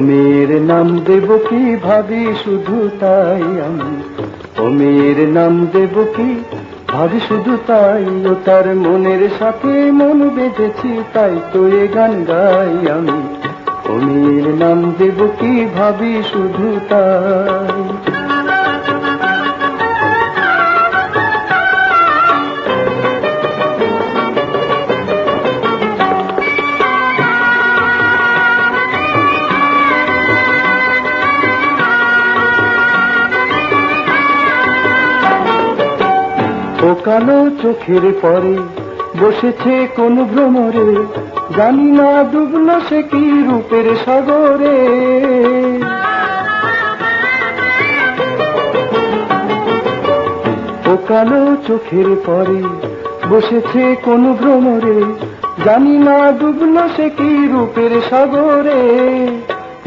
মেয়ের নাম দেব কি ভাবি শুধু তাই আমি, ও মেয়ের নাম দেব কি ভাবি শুধু তাই, ও তার মনের সাথে মন বেঁধেছি তাই তো এ গান গাই আমি, ও মেয়ের নাম দেব কি ভাবি শুধু তাই। ও কালো চোখের পরে বসেছে কোন ভ্রমরে, জানি না ডুবলো সে কি রূপের সাগরে। ও কালো চোখের পরে বসেছে কোন ভ্রমরে, জানি না ডুবলো সে কি রূপের সাগরে।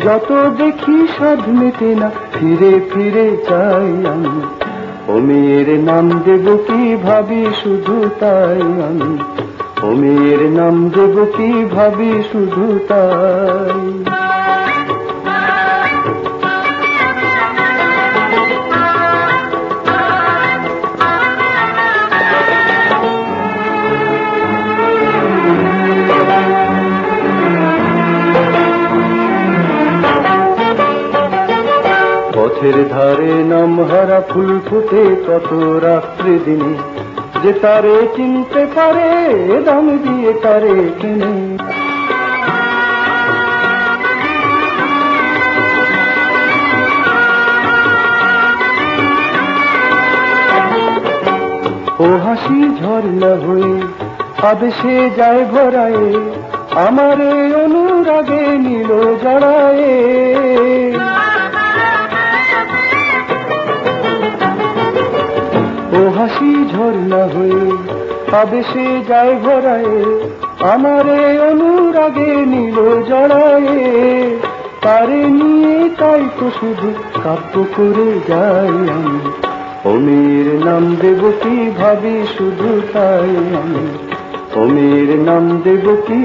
যত দেখি সাধ মেটে না, ফিরে ফিরে চাই আমি, ও মেয়ের নাম দেব কি ভাবি শুধু তাই আমি, ও মেয়ের নাম দেব কি ভাবি শুধু তাই। পথের ধারে নামহারা ফুল ফুটে কত রাত্রি দিনে, যে তারে চিনতে পারে দাম দিয়ে তারে কিনে। ও হাসি ঝর্ণা হয়ে আবেশে যায় ভরায়ে, আমারে অনুরাগে নিল জড়ায়ে। ও হাসি ঝর্ণা হয়ে আবেশে যায় ভরায়ে, আমারে অনুরাগে নিল জড়ায়ে। তারে নিয়ে তাই তো শুধু কাব্য করে যাই আমি, ও মেয়ের নাম দেব কি ভাবি শুধু তাই আমি, ও মেয়ের নাম দেব কি